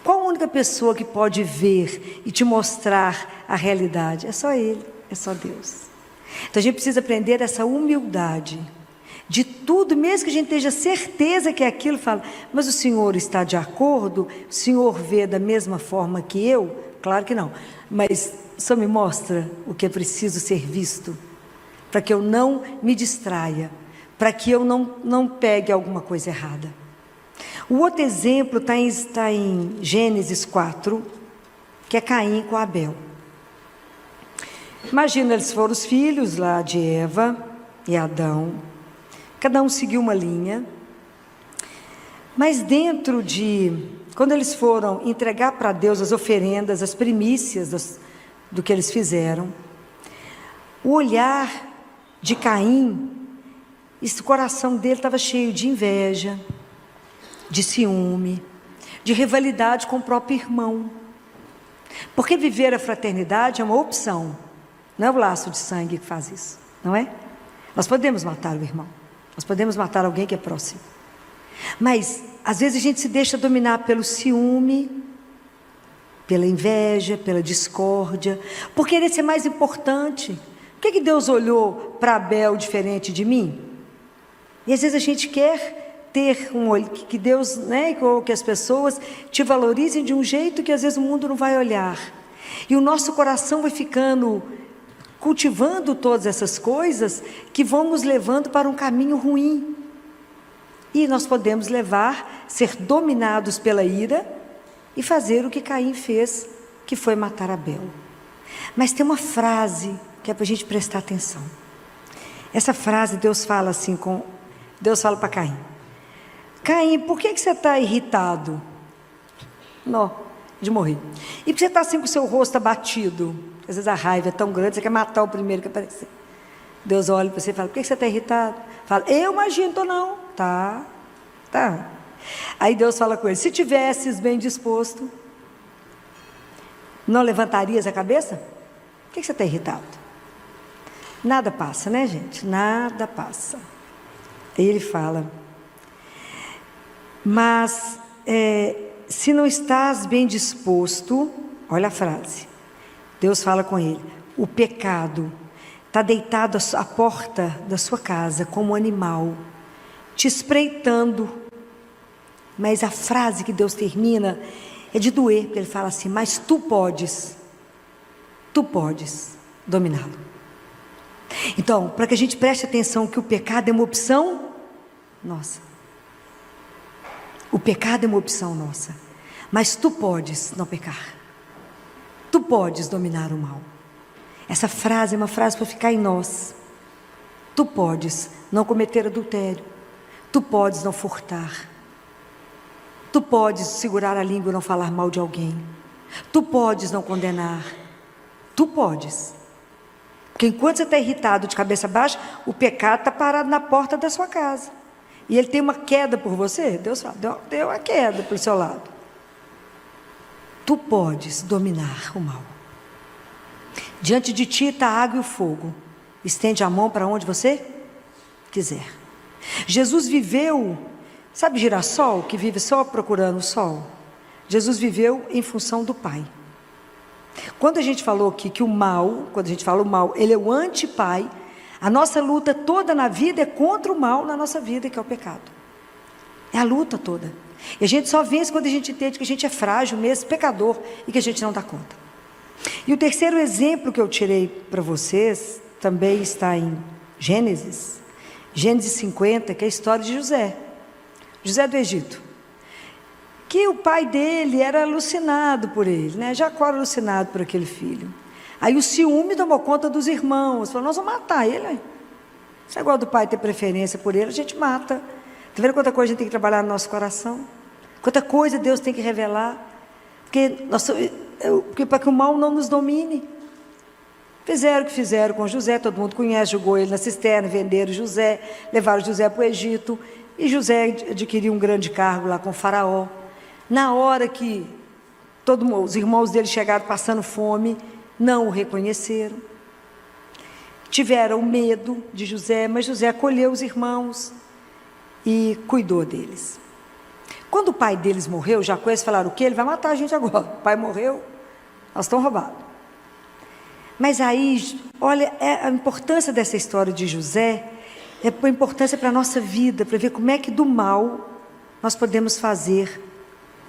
Qual a única pessoa que pode ver e te mostrar a realidade? É só Ele, é só Deus. Então a gente precisa aprender essa humildade de tudo, mesmo que a gente tenha certeza que é aquilo, fala, mas o Senhor está de acordo? O Senhor vê da mesma forma que eu? Claro que não, mas só me mostra o que é preciso ser visto, para que eu não me distraia, para que eu não pegue alguma coisa errada. O outro exemplo está em Gênesis 4, que é Caim com Abel. Imagina, eles foram os filhos lá de Eva e Adão, cada um seguiu uma linha, mas quando eles foram entregar para Deus as oferendas, as primícias do que eles fizeram, o olhar de Caim, o coração dele estava cheio de inveja, de ciúme, de rivalidade com o próprio irmão. Porque viver a fraternidade é uma opção, não é o laço de sangue que faz isso, não é? Nós podemos matar o irmão, nós podemos matar alguém que é próximo, mas às vezes a gente se deixa dominar pelo ciúme, pela inveja, pela discórdia, por querer ser mais importante. Por que Deus olhou para Abel diferente de mim? E às vezes a gente quer ter que Deus, ou que as pessoas te valorizem de um jeito que às vezes o mundo não vai olhar. E o nosso coração vai ficando, cultivando todas essas coisas que vão nos levando para um caminho ruim. E nós podemos ser dominados pela ira e fazer o que Caim fez, que foi matar Abel. Mas tem uma frase que é para a gente prestar atenção. Essa frase Deus fala assim, Deus fala para Caim. Caim, por que você está irritado? Não, de morrer. E por que você está assim com o seu rosto abatido? Às vezes a raiva é tão grande, você quer matar o primeiro que aparecer. Deus olha para você e fala, por que você está irritado? Fala, eu imagino, estou não. Tá. Aí Deus fala com ele, se tivesses bem disposto, não levantarias a cabeça? Por que você está irritado? Nada passa, né, gente? Nada passa. Aí ele fala, mas se não estás bem disposto, olha a frase, Deus fala com ele, o pecado está deitado à porta da sua casa como um animal, te espreitando. Mas a frase que Deus termina é de doer, porque ele fala assim, mas tu podes dominá-lo. Então, para que a gente preste atenção que o pecado é uma opção nossa. O pecado é uma opção nossa, mas tu podes não pecar. Tu podes dominar o mal. Essa frase é uma frase para ficar em nós. Tu podes não cometer adultério. Tu podes não furtar. Tu podes segurar a língua e não falar mal de alguém. Tu podes não condenar. Tu podes. Porque enquanto você está irritado de cabeça baixa, o pecado está parado na porta da sua casa. E ele tem uma queda por você. Deus fala, deu uma queda pelo seu lado. Tu podes dominar o mal. Diante de ti está a água e o fogo. Estende a mão para onde você quiser. Jesus viveu, sabe girassol, que vive só procurando o sol? Jesus viveu em função do Pai. Quando a gente falou aqui que o mal, quando a gente fala o mal, ele é o anti-Pai, a nossa luta toda na vida é contra o mal na nossa vida, que é o pecado. É a luta toda. E a gente só vence quando a gente entende que a gente é frágil mesmo, pecador, e que a gente não dá conta. E o terceiro exemplo que eu tirei para vocês, também está em Gênesis 50, que é a história de José do Egito, que o pai dele era alucinado por ele, né? Jacó era alucinado por aquele filho. Aí o ciúme tomou conta dos irmãos, falou, nós vamos matar ele. Se é igual do pai ter preferência por ele, a gente mata. Está vendo quanta coisa a gente tem que trabalhar no nosso coração? Quanta coisa Deus tem que revelar? Porque para que o mal não nos domine. Fizeram o que fizeram com José, todo mundo conhece, jogou ele na cisterna, venderam José, levaram José para o Egito, e José adquiriu um grande cargo lá com o faraó. Na hora que os irmãos dele chegaram passando fome, não o reconheceram. Tiveram medo de José, mas José acolheu os irmãos e cuidou deles. Quando o pai deles morreu, Jacó, eles falaram, o quê? Ele vai matar a gente agora. O pai morreu, nós estamos roubados. Mas aí, olha, a importância dessa história de José, é a importância para a nossa vida, para ver como é que do mal nós podemos fazer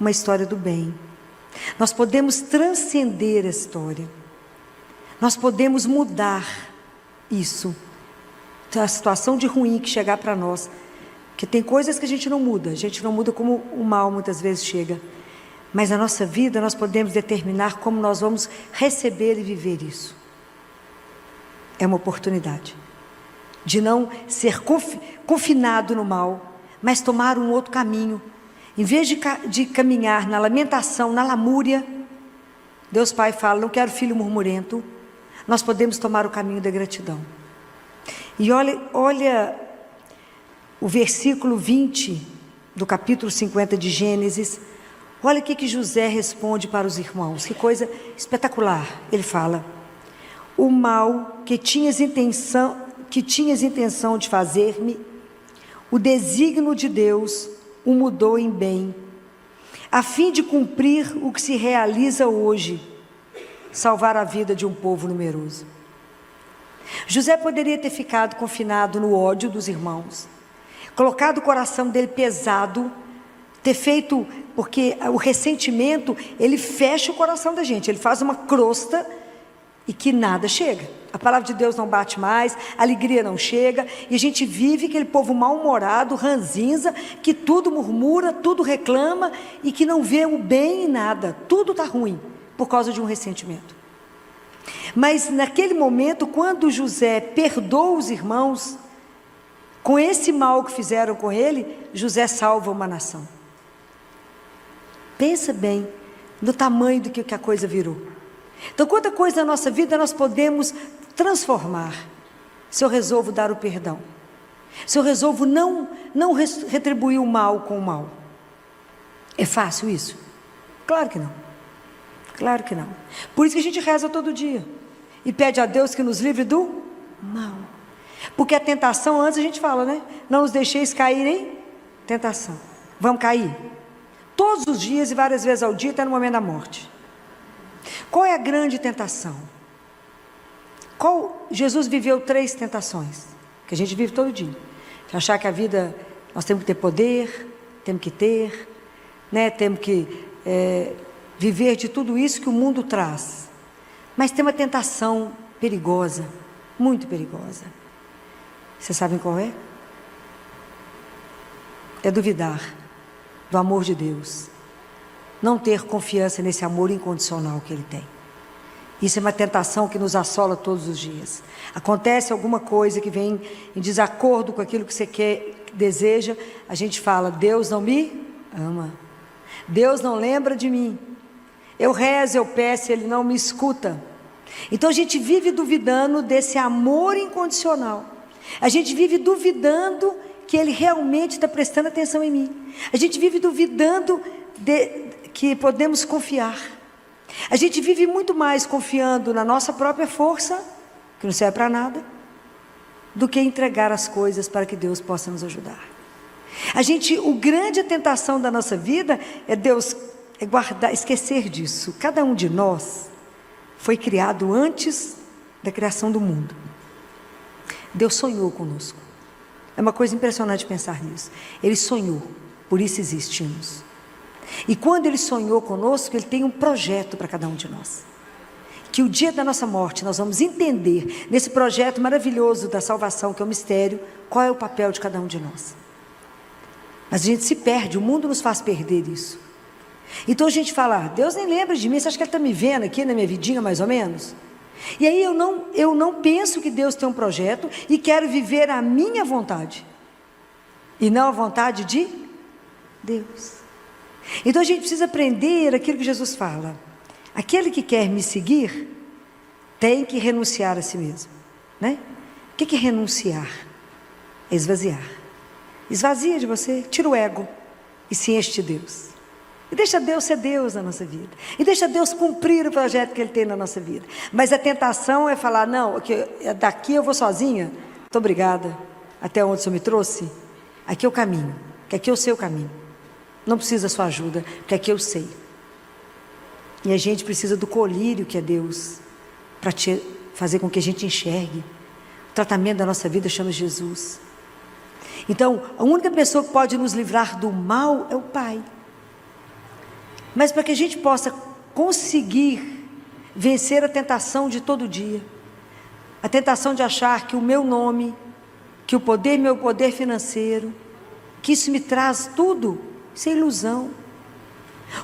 uma história do bem. Nós podemos transcender a história. Nós podemos mudar isso. A situação de ruim que chegar para nós. Porque tem coisas que a gente não muda como o mal muitas vezes chega. Mas na nossa vida nós podemos determinar como nós vamos receber e viver isso. É uma oportunidade de não ser confinado no mal, mas tomar um outro caminho. Em vez de caminhar na lamentação, na lamúria, Deus Pai fala, não quero filho murmurento, nós podemos tomar o caminho da gratidão. E olha o versículo 20 do capítulo 50 de Gênesis, olha o que José responde para os irmãos, que coisa espetacular. Ele fala, o mal que tinhas intenção de fazer-me, o desígnio de Deus o mudou em bem, a fim de cumprir o que se realiza hoje, salvar a vida de um povo numeroso. José poderia ter ficado confinado no ódio dos irmãos, colocado o coração dele pesado, ter feito, porque o ressentimento, ele fecha o coração da gente, ele faz uma crosta, e que nada chega, a palavra de Deus não bate mais, a alegria não chega, e a gente vive aquele povo mal-humorado, ranzinza, que tudo murmura, tudo reclama, e que não vê o bem em nada, tudo está ruim, por causa de um ressentimento. Mas naquele momento, quando José perdoa os irmãos, com esse mal que fizeram com ele, José salva uma nação. Pensa bem no tamanho do que a coisa virou. Então, quanta coisa na nossa vida nós podemos transformar, se eu resolvo dar o perdão, se eu resolvo não retribuir o mal com o mal. É fácil isso? Claro que não. Claro que não. Por isso que a gente reza todo dia e pede a Deus que nos livre do mal. Porque a tentação, antes a gente fala, né? Não nos deixeis cair em tentação. Vamos cair? Todos os dias e várias vezes ao dia, até no momento da morte. Qual é a grande tentação? Jesus viveu 3 tentações, que a gente vive todo dia. De achar que a vida, nós temos que ter poder, temos que ter, né? Temos que viver de tudo isso que o mundo traz. Mas tem uma tentação perigosa, muito perigosa. Vocês sabem qual é? É duvidar do amor de Deus. Não ter confiança nesse amor incondicional que Ele tem. Isso é uma tentação que nos assola todos os dias. Acontece alguma coisa que vem em desacordo com aquilo que você quer, deseja, a gente fala: Deus não me ama, Deus não lembra de mim, eu rezo, eu peço, Ele não me escuta. Então a gente vive duvidando desse amor incondicional, a gente vive duvidando que Ele realmente está prestando atenção em mim, a gente vive duvidando que podemos confiar. A gente vive muito mais confiando na nossa própria força, que não serve para nada, do que entregar as coisas para que Deus possa nos ajudar. O grande tentação da nossa vida é guardar, esquecer disso. Cada um de nós foi criado antes da criação do mundo. Deus sonhou conosco. É uma coisa impressionante pensar nisso. Ele sonhou, por isso existimos. E quando Ele sonhou conosco, Ele tem um projeto para cada um de nós. Que o dia da nossa morte nós vamos entender, nesse projeto maravilhoso da salvação, que é o mistério, qual é o papel de cada um de nós. Mas a gente se perde, o mundo nos faz perder isso. Então a gente fala: Deus nem lembra de mim, você acha que Ele está me vendo aqui na minha vidinha mais ou menos? E aí eu não penso que Deus tem um projeto e quero viver a minha vontade, e não a vontade de Deus. Então a gente precisa aprender aquilo que Jesus fala: aquele que quer me seguir tem que renunciar a si mesmo, né? O que é renunciar? É esvaziar. Esvazia de você, tira o ego e se enche de Deus. E deixa Deus ser Deus na nossa vida. E deixa Deus cumprir o projeto que Ele tem na nossa vida. Mas a tentação é falar: não, daqui eu vou sozinha. Muito obrigada. Até onde o Senhor me trouxe? Aqui é o caminho, que aqui eu sei o caminho. Não precisa da sua ajuda, porque aqui eu sei. E a gente precisa do colírio que é Deus, para fazer com que a gente enxergue. O tratamento da nossa vida chama Jesus. Então, a única pessoa que pode nos livrar do mal é o Pai. Mas para que a gente possa conseguir vencer a tentação de todo dia, a tentação de achar que o meu nome, que o poder, meu poder financeiro, que isso me traz tudo, isso é ilusão.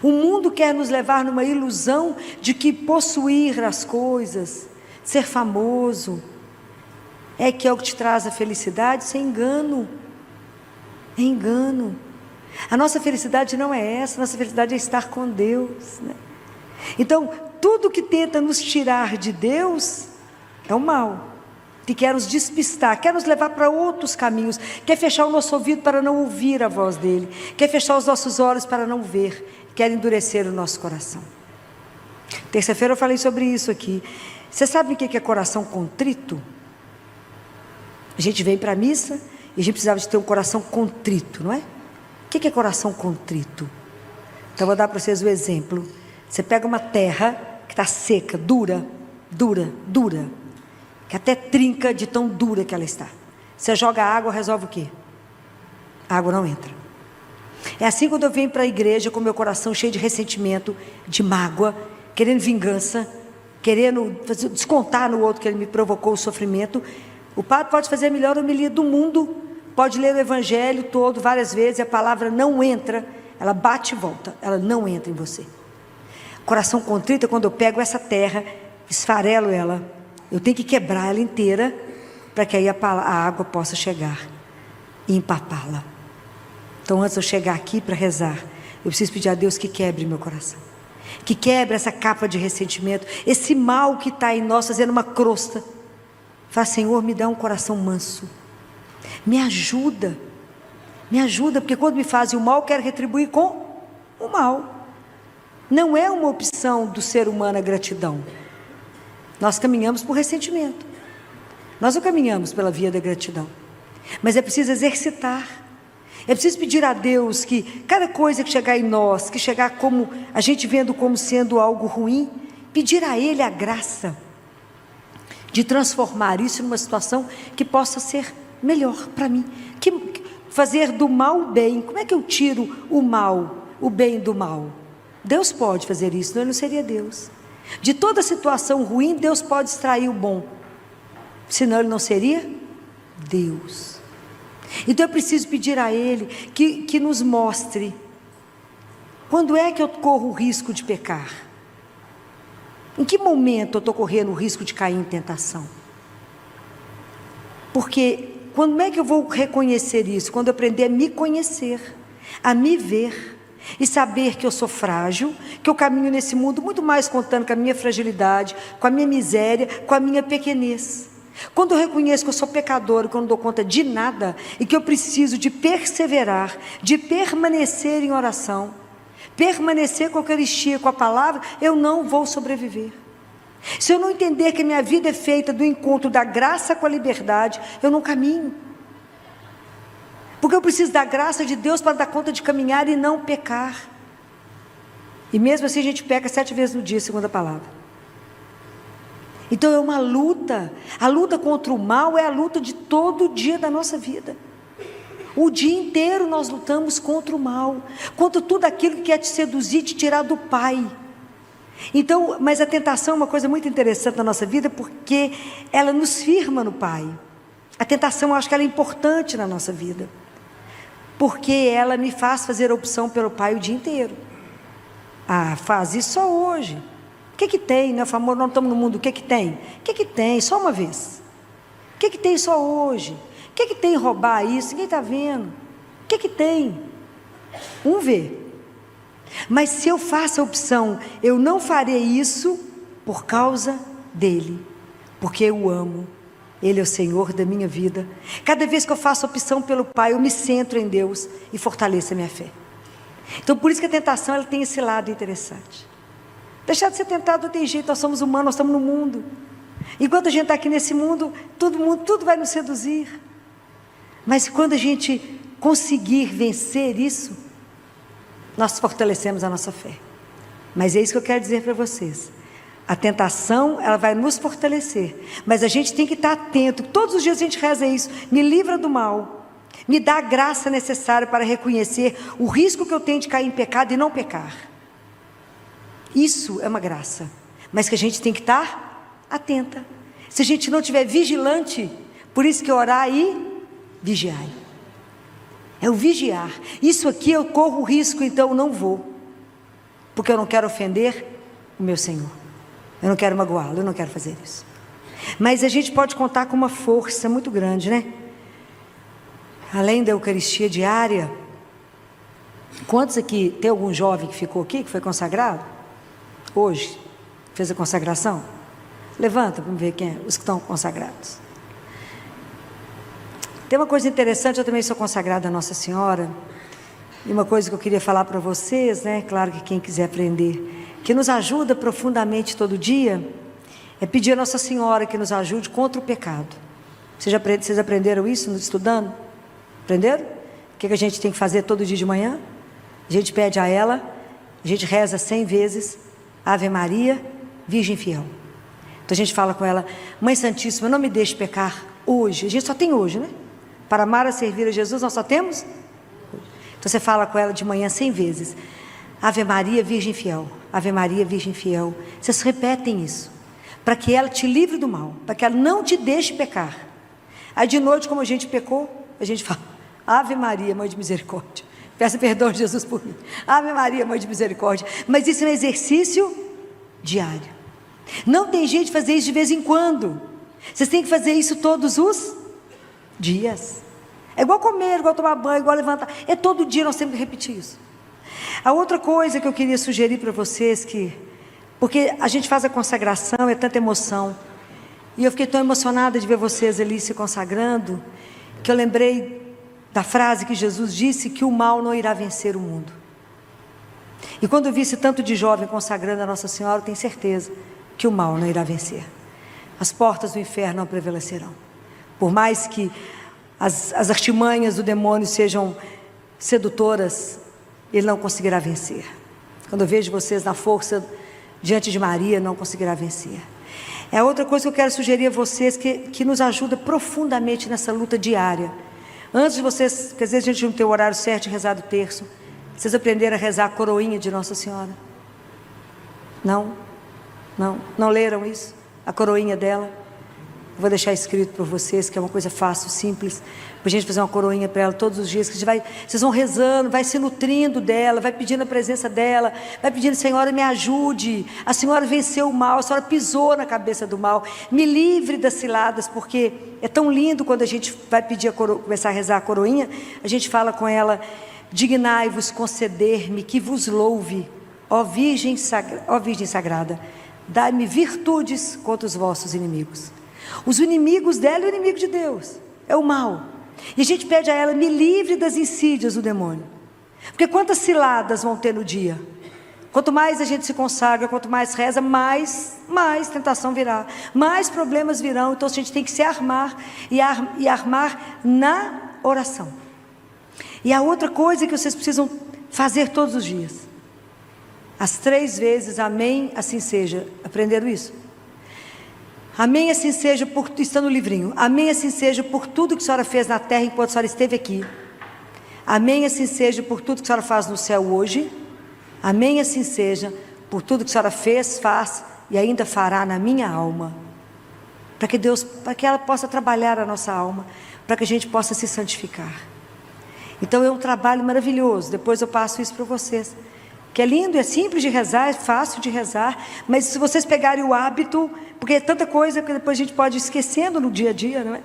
O mundo quer nos levar numa ilusão de que possuir as coisas, ser famoso, é o que te traz a felicidade. Isso é engano. É engano. A nossa felicidade não é essa, a nossa felicidade é estar com Deus, né? Então, tudo que tenta nos tirar de Deus é o mal, que quer nos despistar, quer nos levar para outros caminhos, quer fechar o nosso ouvido para não ouvir a voz dEle, quer fechar os nossos olhos para não ver, quer endurecer o nosso coração. Terça-feira eu falei sobre isso aqui. Você sabe o que é coração contrito? A gente vem para a missa e a gente precisava de ter um coração contrito, não é? O que é coração contrito? Então eu vou dar para vocês o exemplo. Você pega uma terra que está seca, dura, que até trinca de tão dura que ela está. Você joga água, resolve o quê? A água não entra. É assim quando eu venho para a igreja com meu coração cheio de ressentimento, de mágoa, querendo vingança, querendo descontar no outro que ele me provocou o sofrimento. O padre pode fazer a melhor homilia do mundo, pode ler o evangelho todo várias vezes, e a palavra não entra, ela bate e volta, ela não entra em você. Coração contrito é quando eu pego essa terra, esfarelo ela, eu tenho que quebrar ela inteira, para que aí a água possa chegar e empapá-la. Então antes de eu chegar aqui para rezar, eu preciso pedir a Deus que quebre meu coração, que quebre essa capa de ressentimento, esse mal que está em nós fazendo uma crosta. Fala: Senhor, me dá um coração manso, me ajuda, porque quando me fazem o mal, eu quero retribuir com o mal. Não é uma opção do ser humano a gratidão. Nós caminhamos por ressentimento, nós não caminhamos pela via da gratidão, mas é preciso exercitar, é preciso pedir a Deus que cada coisa que chegar em nós, que chegar como a gente vendo como sendo algo ruim, pedir a Ele a graça de transformar isso numa situação que possa ser melhor para mim, que fazer do mal o bem. Como é que eu tiro o mal, o bem do mal? Deus pode fazer isso, senão Ele não seria Deus. De toda situação ruim, Deus pode extrair o bom, senão Ele não seria Deus. Então eu preciso pedir a Ele que nos mostre quando é que eu corro o risco de pecar. Em que momento eu estou correndo o risco de cair em tentação? Porque quando é que eu vou reconhecer isso? Quando eu aprender a me conhecer, a me ver e saber que eu sou frágil, que eu caminho nesse mundo muito mais contando com a minha fragilidade, com a minha miséria, com a minha pequenez. Quando eu reconheço que eu sou pecador, que eu não dou conta de nada e que eu preciso de perseverar, de permanecer em oração, permanecer com a Eucaristia, com a palavra, eu não vou sobreviver. Se eu não entender que a minha vida é feita do encontro da graça com a liberdade, eu não caminho. Porque eu preciso da graça de Deus para dar conta de caminhar e não pecar. E mesmo assim a gente peca 7 vezes no dia, segundo a palavra. Então é uma luta. A luta contra o mal é a luta de todo dia da nossa vida. O dia inteiro nós lutamos contra o mal, contra tudo aquilo que quer te seduzir, te tirar do Pai. Então, mas a tentação é uma coisa muito interessante na nossa vida, porque ela nos firma no Pai. A tentação, eu acho que ela é importante na nossa vida, porque ela me faz fazer opção pelo Pai o dia inteiro. Ah, faz isso só hoje. O que que tem, né, amor? Nós estamos no mundo, o que que tem? O que que tem? Só uma vez. O que que tem só hoje? O que que tem roubar isso? Ninguém está vendo. O que que tem? Um vê. Mas se eu faço a opção, eu não farei isso por causa dele, porque eu o amo. Ele é o Senhor da minha vida. Cada vez que eu faço opção pelo Pai, eu me centro em Deus e fortaleço a minha fé. Então por isso que a tentação, ela tem esse lado interessante. Deixar de ser tentado não tem jeito, nós somos humanos, nós estamos no mundo. Enquanto a gente está aqui nesse mundo, tudo vai nos seduzir. Mas quando a gente conseguir vencer isso, nós fortalecemos a nossa fé. Mas é isso que eu quero dizer para vocês. A tentação, ela vai nos fortalecer. Mas a gente tem que estar atento. Todos os dias a gente reza isso. Me livra do mal. Me dá a graça necessária para reconhecer o risco que eu tenho de cair em pecado e não pecar. Isso é uma graça. Mas que a gente tem que estar atenta. Se a gente não estiver vigilante, por isso que orar e vigiar. É o vigiar. Isso aqui eu corro o risco, então eu não vou. Porque eu não quero ofender o meu Senhor. Eu não quero magoá-lo, eu não quero fazer isso. Mas a gente pode contar com uma força muito grande, né? Além da Eucaristia diária, quantos aqui, tem algum jovem que ficou aqui, que foi consagrado? Hoje, fez a consagração? Levanta, vamos ver quem é, os que estão consagrados. Tem uma coisa interessante, eu também sou consagrada a Nossa Senhora, e uma coisa que eu queria falar para vocês, né? Claro que quem quiser aprender, que nos ajuda profundamente todo dia, é pedir a Nossa Senhora que nos ajude contra o pecado. Vocês aprenderam isso estudando? Aprenderam? O que a gente tem que fazer todo dia de manhã? A gente pede a ela, a gente reza 100 vezes, Ave Maria, Virgem Fiel. Então a gente fala com ela, Mãe Santíssima, não me deixe pecar hoje. A gente só tem hoje, né? Para amar e servir a Jesus, nós só temos? Então você fala com ela de manhã 100 vezes, Ave Maria, Virgem Fiel, Ave Maria, Virgem Fiel. Vocês repetem isso, para que ela te livre do mal, para que ela não te deixe pecar. Aí de noite, como a gente pecou, a gente fala, Ave Maria, Mãe de Misericórdia, peça perdão de Jesus por mim, Ave Maria, Mãe de Misericórdia. Mas isso é um exercício diário. Não tem jeito de fazer isso de vez em quando. Vocês têm que fazer isso todos os dias. É igual comer, igual tomar banho, igual levantar. É todo dia nós temos que repetir isso. A outra coisa que eu queria sugerir para vocês, porque a gente faz a consagração, é tanta emoção, e eu fiquei tão emocionada de ver vocês ali se consagrando, que eu lembrei da frase que Jesus disse, que o mal não irá vencer o mundo. E quando eu vi esse tanto de jovem consagrando a Nossa Senhora, eu tenho certeza que o mal não irá vencer. As portas do inferno não prevalecerão. Por mais que as artimanhas do demônio sejam sedutoras, ele não conseguirá vencer. Quando eu vejo vocês na força diante de Maria, não conseguirá vencer. É outra coisa que eu quero sugerir a vocês, que nos ajuda profundamente nessa luta diária. Antes de vocês, porque às vezes a gente não tem o horário certo de rezar do terço, vocês aprenderam a rezar a coroinha de Nossa Senhora? Não leram isso? A coroinha dela? Eu vou deixar escrito para vocês, que é uma coisa fácil, simples, para a gente fazer uma coroinha para ela todos os dias, que vocês vão rezando, vai se nutrindo dela, vai pedindo a presença dela, vai pedindo: Senhora, me ajude, a Senhora venceu o mal, a Senhora pisou na cabeça do mal, me livre das ciladas, porque é tão lindo quando a gente vai pedir começar a rezar a coroinha, a gente fala com ela: dignai-vos conceder-me que vos louve, ó Virgem Sagrada, dai-me virtudes contra os vossos inimigos. Os inimigos dela é o inimigo de Deus, é o mal. E a gente pede a ela: me livre das insídias do demônio. Porque quantas ciladas vão ter no dia? Quanto mais a gente se consagra, quanto mais reza, mais tentação virá, mais problemas virão. Então a gente tem que se armar e armar na oração. E a outra coisa que vocês precisam fazer todos os dias: as 3 vezes amém, assim seja. Aprenderam isso? Amém, assim seja, está no livrinho. Amém, assim seja, por tudo que a senhora fez na terra enquanto a senhora esteve aqui. Amém, assim seja, por tudo que a senhora faz no céu hoje. Amém, assim seja, por tudo que a senhora fez, faz e ainda fará na minha alma. Para que ela possa trabalhar a nossa alma, para que a gente possa se santificar. Então é um trabalho maravilhoso. Depois eu passo isso para vocês, que é lindo, é simples de rezar, é fácil de rezar, mas se vocês pegarem o hábito, porque é tanta coisa que depois a gente pode ir esquecendo no dia a dia, não é?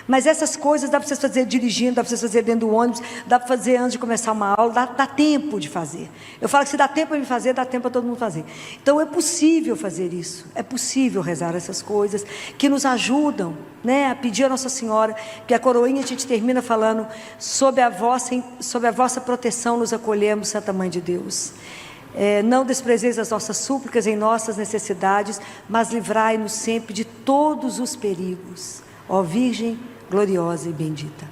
Mas essas coisas dá para vocês fazer dirigindo, dá para vocês fazer dentro do ônibus, dá para fazer antes de começar uma aula, dá tempo de fazer. Eu falo que se dá tempo para me fazer, dá tempo para todo mundo fazer. Então é possível fazer isso, é possível rezar essas coisas que nos ajudam, né, a pedir a Nossa Senhora, que a coroinha a gente termina falando: sob a vossa proteção nos acolhemos, Santa Mãe de Deus. Não desprezeis as nossas súplicas em nossas necessidades, mas livrai-nos sempre de todos os perigos, ó Virgem gloriosa e bendita.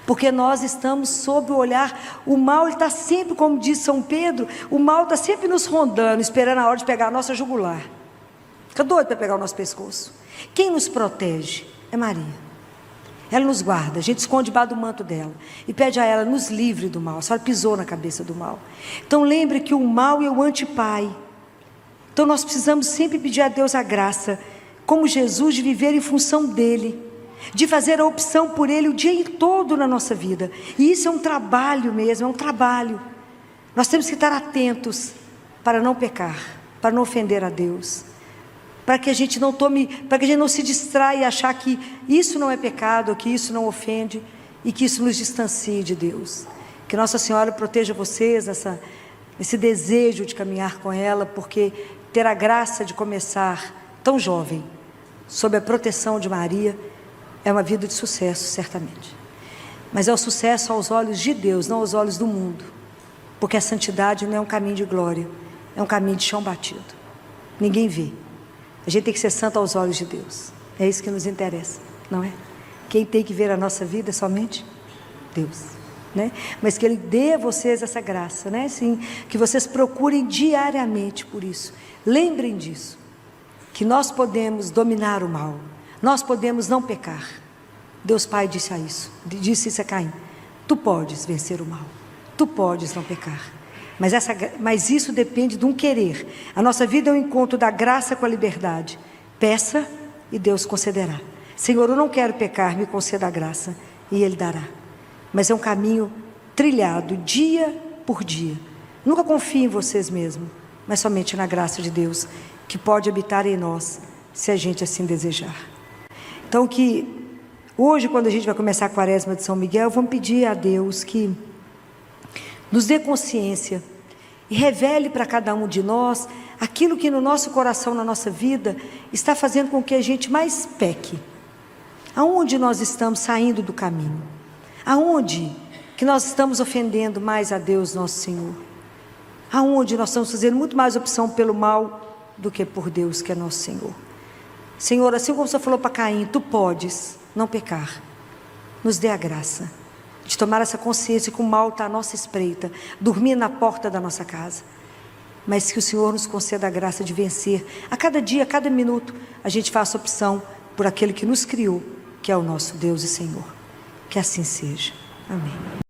Porque nós estamos sob o olhar, o mal está sempre, como diz São Pedro, o mal está sempre nos rondando, esperando a hora de pegar a nossa jugular. Fica doido para pegar o nosso pescoço. Quem nos protege é Maria. Ela nos guarda, a gente esconde debaixo do manto dela e pede a ela: nos livre do mal. A senhora pisou na cabeça do mal. Então lembre que o mal é o antipai. Então nós precisamos sempre pedir a Deus a graça, como Jesus, de viver em função dele, de fazer a opção por ele o dia todo na nossa vida. E isso é um trabalho mesmo, é um trabalho. Nós temos que estar atentos para não pecar, para não ofender a Deus, para que a gente não se distraia e achar que isso não é pecado, que isso não ofende e que isso nos distancie de Deus. Que Nossa Senhora proteja vocês esse desejo de caminhar com ela, porque ter a graça de começar tão jovem, sob a proteção de Maria, é uma vida de sucesso, certamente. Mas é o sucesso aos olhos de Deus, não aos olhos do mundo, porque a santidade não é um caminho de glória, é um caminho de chão batido. Ninguém vê. A gente tem que ser santo aos olhos de Deus. É isso que nos interessa, não é? Quem tem que ver a nossa vida é somente Deus, né? Mas que Ele dê a vocês essa graça, né? Sim, que vocês procurem diariamente por isso. Lembrem disso, que nós podemos dominar o mal, nós podemos não pecar. Deus Pai disse isso a Caim: tu podes vencer o mal, tu podes não pecar. Mas isso depende de um querer. A nossa vida é um encontro da graça com a liberdade. Peça e Deus concederá. Senhor, eu não quero pecar, me conceda a graça, e Ele dará. Mas é um caminho trilhado dia por dia. Nunca confie em vocês mesmos, mas somente na graça de Deus, que pode habitar em nós, se a gente assim desejar. Então que hoje, quando a gente vai começar a quaresma de São Miguel, vamos pedir a Deus que nos dê consciência e revele para cada um de nós aquilo que no nosso coração, na nossa vida, está fazendo com que a gente mais peque. Aonde nós estamos saindo do caminho? Aonde que nós estamos ofendendo mais a Deus, nosso Senhor? Aonde nós estamos fazendo muito mais opção pelo mal do que por Deus, que é nosso Senhor? Senhor, assim como o Senhor falou para Caim: tu podes não pecar, nos dê a graça de tomar essa consciência que o mal está à nossa espreita, dormir na porta da nossa casa, mas que o Senhor nos conceda a graça de vencer. A cada dia, a cada minuto, a gente faça opção por aquele que nos criou, que é o nosso Deus e Senhor. Que assim seja. Amém.